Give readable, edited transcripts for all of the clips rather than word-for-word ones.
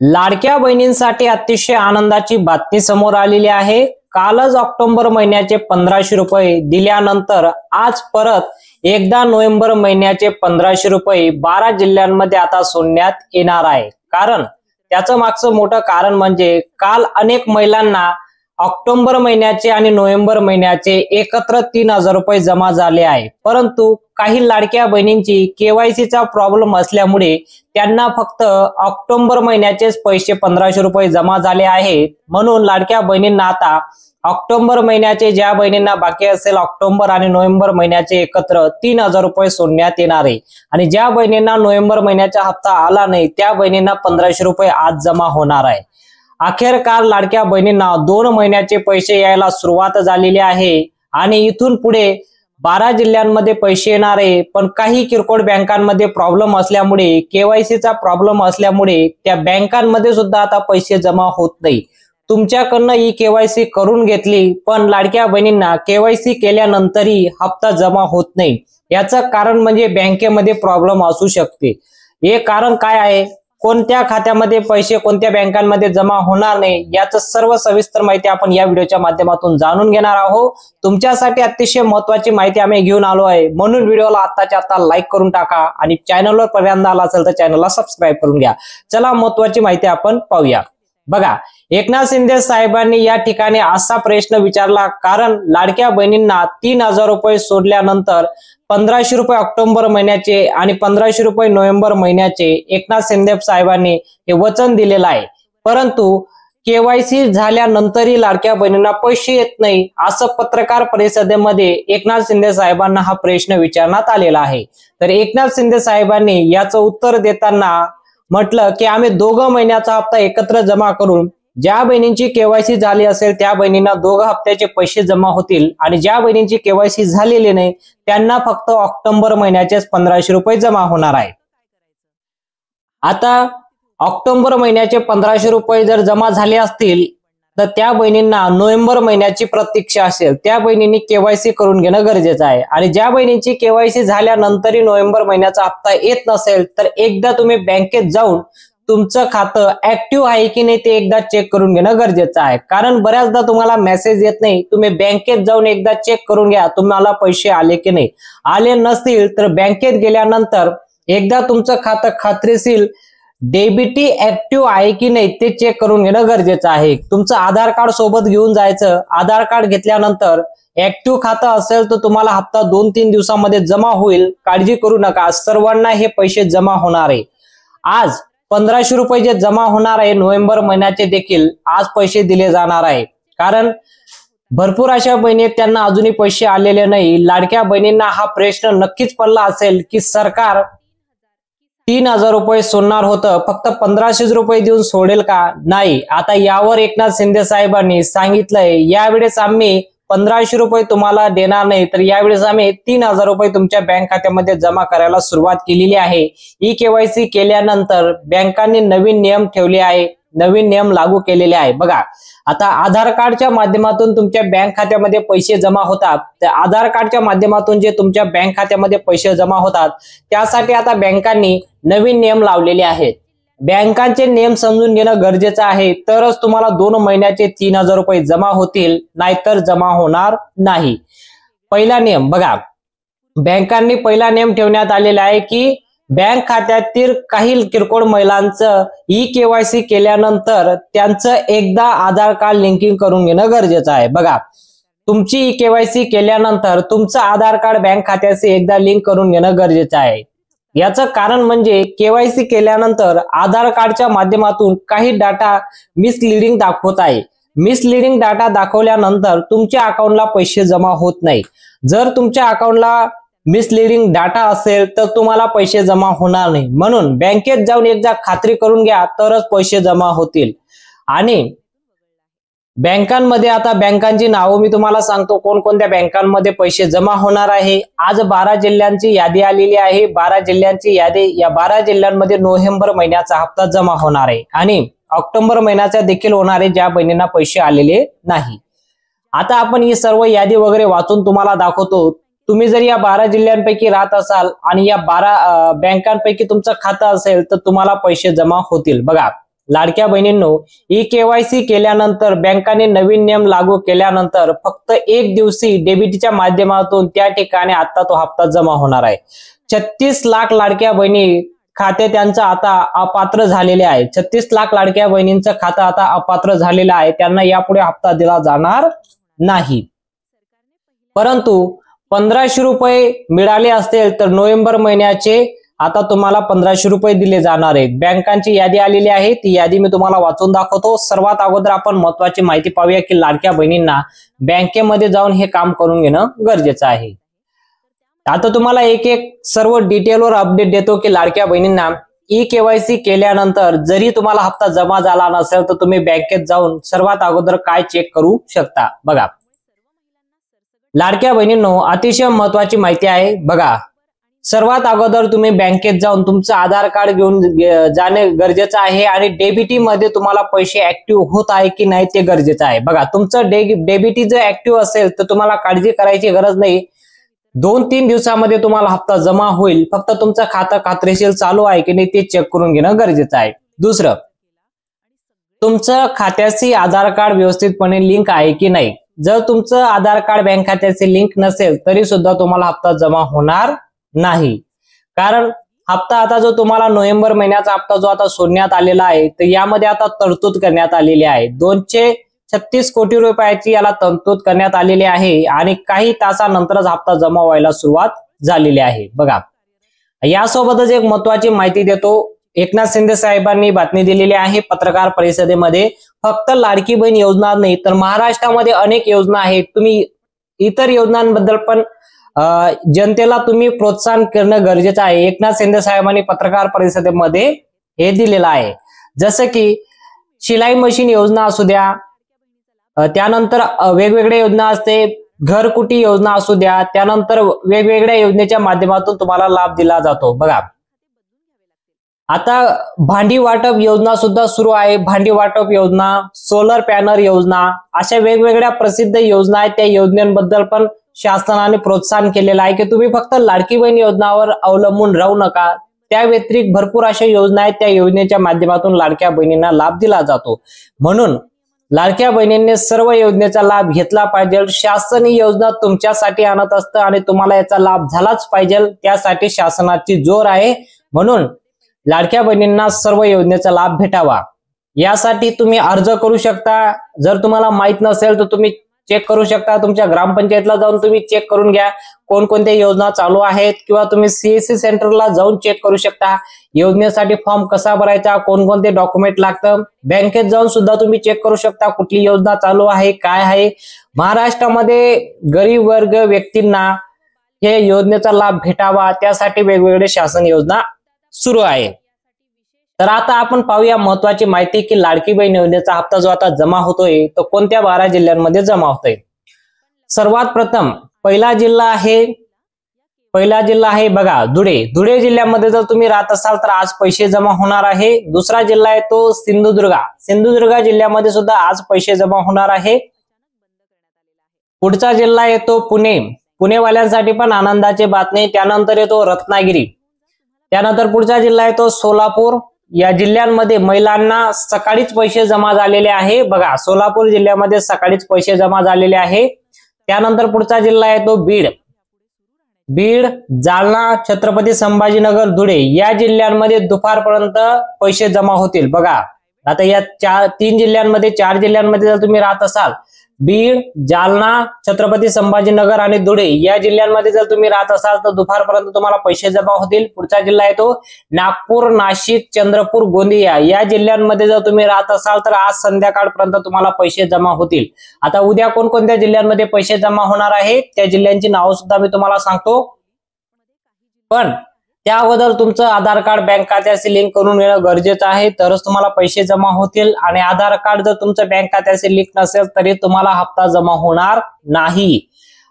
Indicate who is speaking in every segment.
Speaker 1: लाडक्या बहिणींसाठी अतिशय आनंदाची बातमी समोर आलेली आहे। कालच ऑक्टोबर महिन्याचे 1500 रुपये दिल्यानंतर आज परत एकदा नोव्हेंबर महिन्याचे 1500 रुपये 12 जिल्ह्यांमध्ये आता सोडण्यात येणार आहे। कारण त्याचं मागचं मोठं कारण म्हणजे काल अनेक महिलांना ऑक्टोबर महिन्याचे आणि नोव्हेंबर महिन्याचे एकत्र 3000 रुपये जमा झाले आहे। परंतु काही लाडक्या बहिणींची केवायसीचा प्रॉब्लेम असल्यामुळे त्यांना फक्त ऑक्टोबर महिन्याचेच पैसे 1500 रुपये जमा झाले आहेत। म्हणून लाडक्या बहिणींना आता ऑक्टोबर महिन्याचे ज्या बहिणींना बाकी असेल ऑक्टोबर आणि नोव्हेंबर महिन्याचे एकत्र 3000 रुपये सोडण्यात येणार आहे। आणि ज्या बहिणींना नोव्हेंबर महिन्याचा हप्ता आला नाही त्या बहिणींना 1500 रुपये आज जमा होणार आहे। अखेरकार लाडक्या बहिणींना 2 महिन्याचे पैसे यायला सुरुवात झालेली आहे आणि इथून पुढे 12 जिल्ह्यांमध्ये पैसे येणार आहे। पण काही किरकोळ बँकांमध्ये प्रॉब्लेम असल्यामुळे केवायसीचा प्रॉब्लेम असल्यामुळे त्या बँकांमध्ये सुद्धा आता पैसे जमा होत नाही। तुमच्याकडनं ही केवायसी करून घेतली पण लाडक्या बहिणींना केवायसी केल्यानंतरही हप्ता जमा होत नाही। याचं कारण म्हणजे बँकेमध्ये प्रॉब्लेम असू शकते। हे कारण काय आहे, कोणत्या खात्यामध्ये पैसे कोणत्या बँकांमध्ये जमा होणार नाही याचं सर्व सविस्तर माहिती आपण या व्हिडिओच्या माध्यमातून जाणून घेणार आहोत। तुमच्यासाठी अतिशय महत्त्वाची माहिती आम्ही घेऊन आलो आहे, म्हणून व्हिडिओला आत्ताच्या आत्ता लाईक करून टाका आणि चॅनलवर पहिल्यांदा आला असेल तर चॅनलला सबस्क्राइब करून घ्या। चला महत्त्वाची माहिती आपण पाहूया। बघा, एकनाथ शिंदे साहेबांनी या ठिकाणी असा प्रश्न विचारला, कारण लाडक्या बहिणींना 3000 रुपये सोडल्यानंतर 1500 रुपये ऑक्टोबर महिन्याचे आणि 1500 रुपये नोव्हेंबर महिन्याचे एकनाथ शिंदे साहेबांनी हे वचन दिलेलं आहे। परंतु केवायसी झाल्यानंतरही लाडक्या बहिणींना पैसे येत नाही असं पत्रकार परिषदेमध्ये एकनाथ शिंदे साहेबांना हा प्रश्न विचारण्यात आलेला आहे। तर एकनाथ शिंदे साहेबांनी याचं उत्तर देताना म्हटलं की आम्ही 2 महिन्याचा हप्ता एकत्र जमा करून ज्या बहिणींची केवायसी झाली असेल त्या बहिणींना 2 हप्त्याचे पैसे जमा होतील आणि ज्या बहिणींची केवायसी झालेली नाही त्यांना फक्त ऑक्टोबर महिन्याचेच 1500 रुपये जमा होणार आहे। आता ऑक्टोबर महिन्याचे 1500 रुपये जर जमा झाले असतील तर त्या बहिणींना नोव्हेंबर महिन्याची प्रतीक्षा असेल, त्या बहिणींनी केवायसी करून घेणं गरजेचं आहे। आणि ज्या बहिणींची केवायसी झाल्यानंतरही नोव्हेंबर महिन्याचा हप्ता येत नसेल तर एकदा तुम्ही बँकेत जाऊन तुमचं खातं ऍक्टिव्ह आहे की नाही ते एकदा चेक करून घेणं गरजेचं आहे। कारण बऱ्याचदा तुम्हाला मेसेज येत नाही, तुम्ही बँकेत जाऊन एकदा चेक करून घ्या तुम्हाला पैसे आले की नाही। आले नसतील तर बँकेत गेल्यानंतर एकदा तुमचं खातं खात्रीशीर डेबिटी ऍक्टिव्ह आहे की नाही ते चेक करून घेणं गरजेचं आहे। तुमचं आधार कार्ड सोबत घेऊन जायचं। आधार कार्ड घेतल्यानंतर ऍक्टिव्ह खातं असेल तर तुम्हाला हप्ता 2-3 दिवसांमध्ये जमा होईल, काळजी करू नका, सर्वांना हे पैसे जमा होणार आहे। आज 1500 रुपये जे जमा होणार आहे नोव्हेंबर महिन्याचे देखील आज पैसे दिले जाणार आहे। कारण भरपूर अशा बहिणी त्यांना अजूनही पैसे आलेले नाही। लाडक्या बहिणींना हा प्रश्न नक्कीच पडला असेल की सरकार 3000 रुपये सोडणार होतं, फक्त 1500 रुपये देऊन सोडेल का? नाही, आता यावर एकनाथ शिंदे साहेबांनी सांगितलंय यावेळेस आम्ही 1500 रुपये तुम्हाला देणार नाही, तर यावेळेस आम्ही 3000 रुपये तुमच्या बँक खात्यामध्ये जमा करायला सुरुवात केलेली आहे। ई केवायसी केल्यानंतर बँकांनी नवीन नियम ठेवले आहे, नवीन नियम लागू केलेले आहे। बघा, आता आधार कार्डच्या माध्यमातून तुमच्या बँक खात्यामध्ये पैसे जमा होतात, तर आधार कार्डच्या माध्यमातून जे तुमच्या बँक खात्यामध्ये पैसे जमा होतात त्यासाठी आता बँकांनी नवीन नियम लावलेले आहेत। बँकांचे नियम समजून घेणं गरजेचं आहे, तरच तुम्हाला 2 महिन्याचे 3000 रुपये जमा होतील, नाहीतर जमा होणार नाही। पहिला नियम बघा, बँकांनी पहिला नियम ठेवण्यात आलेला आहे की बँक खात्यातील काही किरकोळ महिलांचं ई केवायसी केल्यानंतर त्यांचं एकदा आधार कार्ड लिंकिंग करून घेणं गरजेचं आहे। बघा, तुमची ई केवायसी केल्यानंतर तुमचं आधार कार्ड बँक खात्याशी एकदा लिंक करून घेणं गरजेचं आहे। याचं कारण म्हणजे केवायसी केल्यानंतर आधार कार्डच्या माध्यमातून काही डाटा मिसलिडिंग दाखवत आहे। मिसलिडिंग डाटा दाखवल्यानंतर तुमच्या अकाउंटला पैसे जमा होत नाही। जर तुमच्या अकाउंटला मिसलिडिंग डाटा असेल तर तुम्हाला पैसे जमा होणार नाही। म्हणून बँकेत जाऊन एकदा खात्री करून घ्या तरच पैसे जमा होतील। आणि बँकांमध्ये आता बँकांची नावं मी तुम्हाला सांगतो कोणकोणत्या बँकांमध्ये पैसे जमा होणार आहे। आज 12 जिल्ह्यांची यादी आलेली आहे। 12 जिल्ह्यांची यादी, या 12 जिल्ह्यांमध्ये नोव्हेंबर महिन्याचा हप्ता जमा होणार आहे आणि ऑक्टोबर महिन्याचा देखील होणार आहे ज्या बहिणींना पैसे आलेले नाही। आता आपण ही सर्व यादी वगैरे वाचून तुम्हाला दाखवतो। तुम्ही जर या 12 जिल्ह्यांपैकी राहत असाल आणि या 12 बँकांपैकी तुमचं खातं असेल तर तुम्हाला पैसे जमा होतील। बघा, लाडक्या बहिणींनो, ई-केवायसी केल्यानंतर बँकाने नवीन नियम लागू केल्यानंतर फक्त 1 दिवशी डेबिटच्या माध्यमातून त्या ठिकाणी आता तो हप्ता जमा होणार आहे। 36 लाख लाडक्या बहिणी खाते त्यांचं आता अपात्र झालेले आहे। 36 लाख लाडक्या बहिणींचं खातं आता अपात्र झालेलं आहे, त्यांना यापुढे हप्ता दिला जाणार नाही। परंतु 1500 रुपये मिळाले असतील तर नोव्हेंबर महिन्याचे आता तुम्हाला 1500 रुपये दिले जाणार आहेत। बँकांची यादी आलेली आहे, ती यादी मी तुम्हाला वाचून दाखवतो। सर्वात अगोदर आपण महत्त्वाची माहिती पाहूया की लाडक्या बहिणींना बँकेमध्ये जाऊन हे काम करून घेणं गरजेचं आहे। आता तुम्हाला एक एक सर्व डिटेलवर अपडेट देतो की लाडक्या बहिणींना ई-केवायसी केल्यानंतर जरी तुम्हाला हप्ता जमा झाला नसेल तर तुम्ही बँकेत जाऊन सर्वात अगोदर काय चेक करू शकता। बघा लाडक्या बहिणींनो, अतिशय महत्त्वाची माहिती आहे। बघा सर्वात अगोदर तुम्ही बँकेत जाऊन तुमचं आधार कार्ड घेऊन जाणे गरजेचं आहे आणि डेबिटी मध्ये तुम्हाला पैसे ऍक्टिव्ह होत आहे की नाही ते गरजेचं आहे। बघा तुमचं डेबिटी जर ऍक्टिव्ह असेल तर तुम्हाला काळजी करायची गरज नाही, 2-3 दिवसामध्ये तुम्हाला हप्ता जमा होईल। फक्त तुमचं खातं खात्रीशीर चालू आहे की नाही ते चेक करून घेणं गरजेचं आहे। दुसरं, तुमचं खात्याशी आधार कार्ड व्यवस्थितपणे लिंक आहे की नाही। जर तुमचं आधार कार्ड बँक खात्याशी लिंक नसेल तरी सुद्धा तुम्हाला हप्ता जमा होणार नाही, कारण हप्ता आता जो तुम्हाला नोव्हेंबर महिन्याचा हप्ता जो आता सोडण्यात आलेला आहे तर यामध्ये आता तरतूद करण्यात आलेली आहे। 236 कोटी रुपयाची याला तरतूद करण्यात आलेली आहे आणि काही तासानंतरच हप्ता जमा व्हायला सुरुवात झालेली आहे। बघा यासोबतच एक महत्त्वाची माहिती देतो, एकनाथ शिंदे साहेबांनी बातमी दिलेली आहे पत्रकार परिषदेमध्ये। फक्त लाडकी बहीण योजना नाही तर महाराष्ट्रामध्ये अनेक योजना आहेत, तुम्ही इतर योजनांबद्दल पण जनतेला तुम्ही प्रोत्साहन करणं गरजेचं आहे। एकनाथ शिंदे साहेबांनी पत्रकार परिषदेमध्ये हे दिलेलं आहे, जसं की शिलाई मशीन योजना असू द्या, त्यानंतर वेगवेगळ्या योजना असते, घरकुटी योजना असू द्या, त्यानंतर वेगवेगळ्या योजनेच्या माध्यमातून तुम्हाला लाभ दिला जातो। बघा आता भांडी वाटप योजना सुद्धा सुरू आहे। भांडी वाटप योजना, सोलर पॅनल योजना, अशा वेगवेगळ्या प्रसिद्ध योजना आहेत। त्या योजनांबद्दल पण शासनाने प्रोत्साहन केलेलं आहे की तुम्ही फक्त लाडकी बहीण योजनावर अवलंबून राहू नका, त्या व्यतिरिक्त भरपूर अशा योजना आहेत, त्या योजनेच्या माध्यमातून लाडक्या बहिणींना लाभ दिला जातो। म्हणून लाडक्या बहिणींनी सर्व योजनेचा लाभ घेतला पाहिजे। शासन ही योजना तुमच्यासाठी आणत असतं आणि तुम्हाला याचा लाभ झालाच पाहिजे, त्यासाठी शासनाची जोर आहे। म्हणून लाडक्या बहिणींना सर्व योजनेचा लाभ भेटावा यासाठी तुम्ही अर्ज करू शकता। जर तुम्हाला माहित नसेल तर तुम्ही चेक करू शकता, तुमच्या ग्रामपंचायतला जाऊन तुम्ही चेक करून घ्या कोणकोणत्या योजना चालू आहेत, किंवा तुम्ही सीएससी सेंटरला जाऊन चेक करू शकता योजनेसाठी फॉर्म कसा भरायचा, कोणकोणते डॉक्युमेंट लागतं। बँकेत जाऊन सुद्धा तुम्ही चेक करू शकता कुठली योजना चालू आहे, काय आहे। महाराष्ट्रामध्ये गरीब वर्ग व्यक्तींना हे योजनेचा लाभ भेटावा त्यासाठी वेगवेगळे शासन योजना सुरू आहे। तर आता आपण पाहूया महत्त्वाची माहिती की लाडकी बहीण योजनेचा हप्ता जो आता जमा होतोय तो कोणत्या 12 जिल्ह्यांमध्ये जमा होतोय। सर्वात प्रथम पहिला जिल्हा आहे बघा धुळे जिल्ह्यामध्ये जर तुम्ही राहत असाल तर आज पैसे जमा होणार आहे। दुसरा जिल्हा आहे तो सिंधुदुर्ग जिल्ह्यामध्ये सुद्धा आज पैसे जमा होणार आहे। पुढचा जिल्हा येतो पुणेवाल्यांसाठी पण आनंदाची बातमी। त्यानंतर येतो रत्नागिरी, त्यानंतर पुढचा जिल्हा येतो सोलापूर। या जिल्ह्यांमध्ये महिलांना सकाळीच पैसे जमा झालेले आहे। बघा सोलापूर जिल्ह्यामध्ये सकाळीच पैसे जमा झालेले आहे। त्यानंतर पुढचा जिल्हा येतो बीड, जालना, छत्रपती संभाजीनगर, धुळे या जिल्ह्यांमध्ये दुपारपर्यंत पैसे जमा होतील। बघा आता या 4 जिल्ह्यांमध्ये जर तुम्ही राहत असाल, बीड, जालना, छत्रपती संभाजीनगर आणि धुळे या जिल्ह्यांमध्ये जर तुम्ही राहत असाल तर दुपारपर्यंत तुम्हाला पैसे जमा होतील। पुढचा जिल्हा येतो नागपूर, नाशिक, चंद्रपूर, गोंदिया या जिल्ह्यांमध्ये जर तुम्ही राहत असाल तर आज संध्याकाळपर्यंत तुम्हाला पैसे जमा होतील। आता उद्या कोणकोणत्या जिल्ह्यांमध्ये पैसे जमा होणार आहेत त्या जिल्ह्यांची नावं सुद्धा मी तुम्हाला सांगतो, पण त्या अगोदर तुमचं आधार कार्ड बँक खात्याशी लिंक करून घेणं गरजेचं आहे, तरच तुम्हाला पैसे जमा होतील। आणि आधार कार्ड जर तुमचं बँक खात्याशी लिंक नसेल तरी तुम्हाला हप्ता जमा होणार नाही।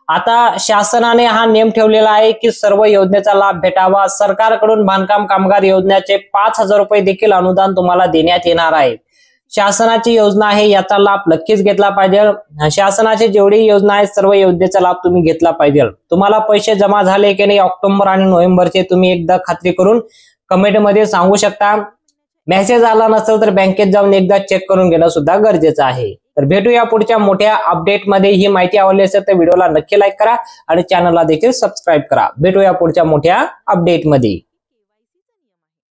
Speaker 1: आता शासनाने हा नियम ठेवलेला आहे की सर्व योजनेचा लाभ भेटावा। सरकारकडून बांधकाम कामगार योजनेचे 5000 रुपये देखील अनुदान तुम्हाला देण्यात येणार आहे। शासनाची योजना आहे, याचा लाभ नक्कीच घेतला पाहिजे। शासनाची जेवढी योजना आहे सर्व योजनेचा लाभ तुम्ही घेतला पाहिजे। तुम्हाला पैसे जमा झाले की नाही ऑक्टोबर आणि नोव्हेंबरचे तुम्ही एकदा खात्री करून कमेंट मध्ये सांगू शकता। मेसेज आला नसेल तर बँकेत जाऊन एकदा चेक करून घेणं सुद्धा गरजेचं आहे. तर भेटूया पुढच्या मोठ्या अपडेटमध्ये. ही माहिती आवडली असेल तर व्हिडिओला नक्की लाईक करा आणि चॅनलला देखील सबस्क्राईब करा. भेटूया पुढच्या मोठ्या अपडेटमध्ये.